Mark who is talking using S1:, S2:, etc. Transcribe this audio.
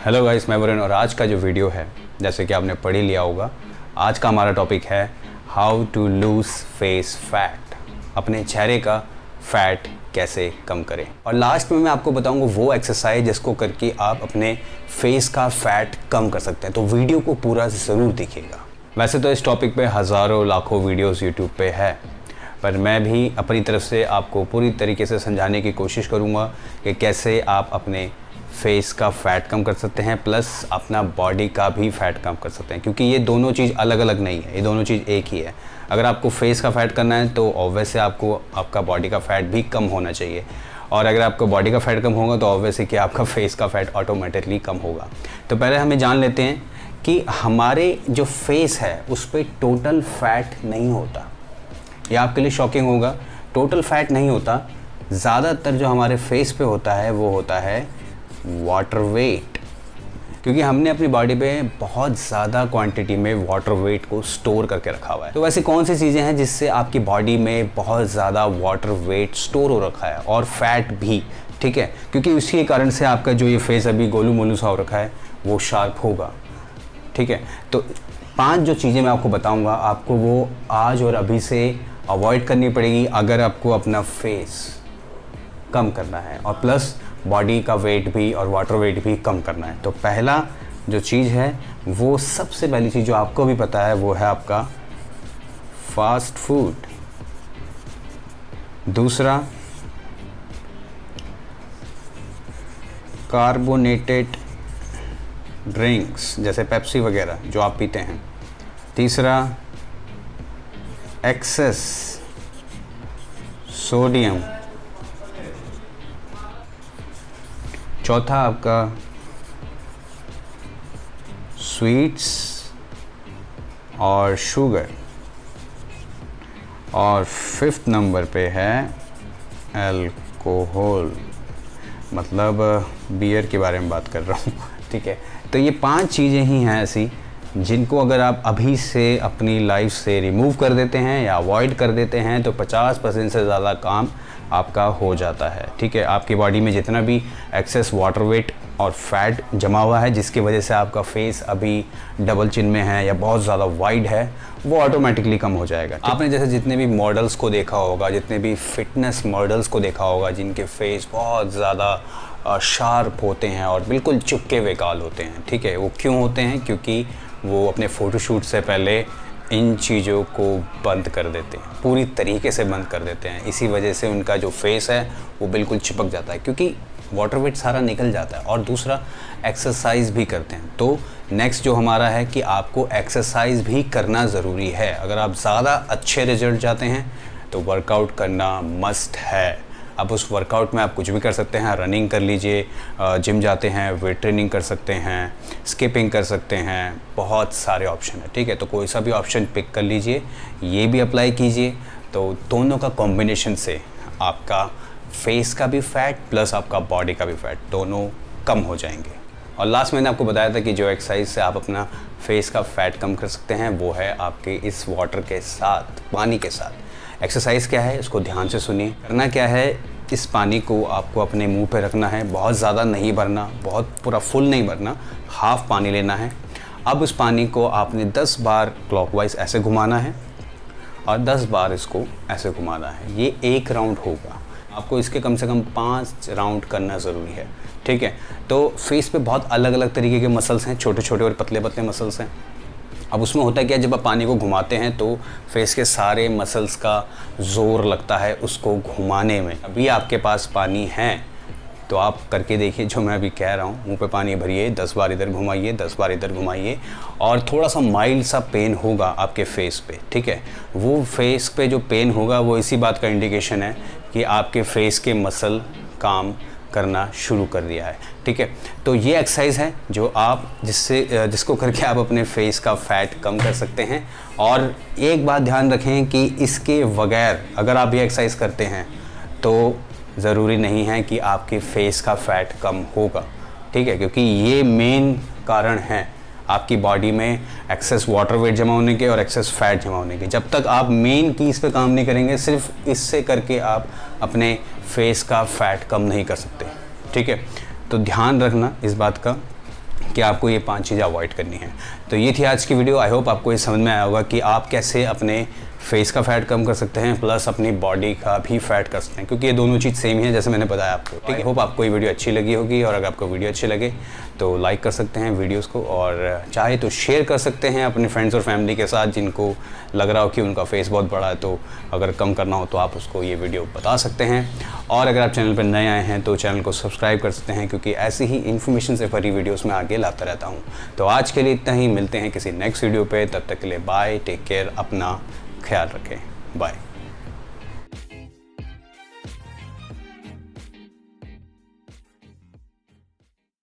S1: Hello guys, मैं वरुण और आज का जो वीडियो है जैसे कि आपने पढ़ ही लिया होगा, आज का हमारा टॉपिक है how to lose face fat. अपने चेहरे का फैट कैसे कम करें। और लास्ट में मैं आपको बताऊंगा वो एक्सरसाइज जिसको करके आप अपने फेस का फैट कम कर सकते हैं, तो वीडियो को पूरा ज़रूर देखिएगा। वैसे तो इस टॉपिक पे हज़ारों लाखों वीडियोस यूट्यूब पे है, पर मैं भी अपनी तरफ से आपको पूरी तरीके से समझाने की कोशिश करूँगा कि कैसे आप अपने फेस का फ़ैट कम कर सकते हैं, प्लस अपना बॉडी का भी फ़ैट कम कर सकते हैं, क्योंकि ये दोनों चीज़ अलग अलग नहीं है, ये दोनों चीज़ एक ही है। अगर आपको फेस का फ़ैट करना है तो ऑब्वियसली आपको आपका बॉडी का फ़ैट भी कम होना चाहिए, और अगर आपका बॉडी का फ़ैट कम होगा तो ऑब्वियसली कि आपका फेस का फ़ैट ऑटोमेटिकली कम होगा। तो पहले हमें जान लेते हैं कि हमारे जो फेस है उस पर टोटल फ़ैट नहीं होता। यह आपके लिए शॉकिंग होगा, टोटल फ़ैट नहीं होता। ज़्यादातर जो हमारे फेस पे होता है वो होता है वाटर वेट, क्योंकि हमने अपनी बॉडी पे बहुत ज़्यादा क्वांटिटी में वाटर वेट को स्टोर करके रखा हुआ है। तो वैसे कौन सी चीज़ें हैं जिससे आपकी बॉडी में बहुत ज़्यादा वाटर वेट स्टोर हो रखा है और फैट भी, ठीक है, क्योंकि उसी के कारण से आपका जो ये फेस अभी गोलू मोलू सा हो रखा है वो शार्प होगा, ठीक है। तो 5 जो चीज़ें मैं आपको बताऊँगा, आपको वो आज और अभी से अवॉइड करनी पड़ेगी अगर आपको अपना फेस कम करना है और प्लस बॉडी का वेट भी और वाटर वेट भी कम करना है। तो पहला जो चीज़ है वो सबसे पहली चीज़ जो आपको भी पता है वो है आपका फास्ट फूड। दूसरा कार्बोनेटेड ड्रिंक्स जैसे पेप्सी वगैरह जो आप पीते हैं। तीसरा एक्सेस सोडियम। चौथा आपका स्वीट्स और शुगर। और 5th नंबर पे है अल्कोहल, मतलब बियर के बारे में बात कर रहा हूँ, ठीक है। तो ये 5 चीज़ें ही हैं ऐसी जिनको अगर आप अभी से अपनी लाइफ से रिमूव कर देते हैं या अवॉइड कर देते हैं तो 50% से ज़्यादा काम आपका हो जाता है, ठीक है। आपकी बॉडी में जितना भी एक्सेस वाटर वेट और फैट जमा हुआ है जिसकी वजह से आपका फेस अभी डबल चिन में है या बहुत ज़्यादा वाइड है, वो ऑटोमेटिकली कम हो जाएगा। आपने जैसे जितने भी मॉडल्स को देखा होगा, जितने भी फिटनेस मॉडल्स को देखा होगा जिनके फेस बहुत ज़्यादा शार्प होते हैं और बिल्कुल चुपके हुए गाल होते हैं, ठीक है। वो क्यों होते हैं? क्योंकि वो अपने फ़ोटोशूट से पहले इन चीज़ों को बंद कर देते हैं, पूरी तरीके से बंद कर देते हैं। इसी वजह से उनका जो फेस है वो बिल्कुल चिपक जाता है, क्योंकि वाटर वेट सारा निकल जाता है। और दूसरा एक्सरसाइज भी करते हैं। तो नेक्स्ट जो हमारा है कि आपको एक्सरसाइज भी करना ज़रूरी है। अगर आप ज़्यादा अच्छे रिजल्ट चाहते हैं तो वर्कआउट करना मस्ट है। अब उस वर्कआउट में आप कुछ भी कर सकते हैं, रनिंग कर लीजिए, जिम जाते हैं, वेट ट्रेनिंग कर सकते हैं, स्किपिंग कर सकते हैं, बहुत सारे ऑप्शन है, ठीक है। तो कोई सा भी ऑप्शन पिक कर लीजिए, ये भी अप्लाई कीजिए, तो दोनों का कॉम्बिनेशन से आपका फेस का भी फैट प्लस आपका बॉडी का भी फैट दोनों कम हो जाएंगे। और लास्ट मैंने आपको बताया था कि जो एक्सरसाइज से आप अपना फेस का फैट कम कर सकते हैं वो है आपके इस वाटर के साथ, पानी के साथ। एक्सरसाइज क्या है इसको ध्यान से सुनिए। करना क्या है, इस पानी को आपको अपने मुंह पे रखना है, बहुत ज़्यादा नहीं भरना, बहुत पूरा फुल नहीं भरना, हाफ पानी लेना है। अब उस पानी को आपने 10 बार क्लॉकवाइज ऐसे घुमाना है और 10 बार इसको ऐसे घुमाना है। ये 1 राउंड होगा, आपको इसके कम से कम 5 राउंड करना ज़रूरी है, ठीक है। तो फेस पे बहुत अलग अलग तरीके के मसल्स हैं, छोटे छोटे और पतले पतले मसल्स हैं। अब उसमें होता है क्या, जब आप पानी को घुमाते हैं तो फेस के सारे मसल्स का ज़ोर लगता है उसको घुमाने में। अभी आपके पास पानी है तो आप करके देखिए जो मैं अभी कह रहा हूँ। मुंह पे पानी भरिए, 10 बार इधर घुमाइए, 10 बार इधर घुमाइए, और थोड़ा सा माइल्ड सा पेन होगा आपके फेस पे, ठीक है। वो फेस पे जो पेन होगा वो इसी बात का इंडिकेशन है कि आपके फेस के मसल काम करना शुरू कर दिया है, ठीक है। तो ये एक्सरसाइज है जो आप जिसको करके आप अपने फेस का फैट कम कर सकते हैं। और एक बात ध्यान रखें कि इसके बगैर अगर आप ये एक्सरसाइज करते हैं तो ज़रूरी नहीं है कि आपके फेस का फैट कम होगा, ठीक है, क्योंकि ये मेन कारण है आपकी बॉडी में एक्सेस वाटर वेट जमा होने के और एक्सेस फैट जमा होने के। जब तक आप मेन कीज़ पे काम नहीं करेंगे, सिर्फ इससे करके आप अपने फेस का फैट कम नहीं कर सकते, ठीक है। तो ध्यान रखना इस बात का कि आपको ये 5 चीज़ें अवॉइड करनी है। तो ये थी आज की वीडियो। आई होप आपको ये समझ में आया होगा कि आप कैसे अपने फेस का फैट कम कर सकते हैं प्लस अपनी बॉडी का भी फैट कर सकते हैं, क्योंकि ये दोनों चीज़ सेम ही है जैसे मैंने बताया आपको। ठीक है, होप आपको ये वीडियो अच्छी लगी होगी, और अगर आपको वीडियो अच्छी लगे तो लाइक कर सकते हैं वीडियोस को, और चाहे तो शेयर कर सकते हैं अपने फ्रेंड्स और फैमिली के साथ जिनको लग रहा हो कि उनका फेस बहुत बड़ा है, तो अगर कम करना हो तो आप उसको ये वीडियो बता सकते हैं। और अगर आप चैनल पर नए आए हैं तो चैनल को सब्सक्राइब कर सकते हैं, क्योंकि ऐसी ही इन्फॉर्मेशन से भरी वीडियोस में आगे लाता रहता हूँ। तो आज के लिए इतना ही, मिलते हैं किसी नेक्स्ट वीडियो पे, तब तक के लिए बाय, टेक केयर, अपना ख्याल रखें, बाय।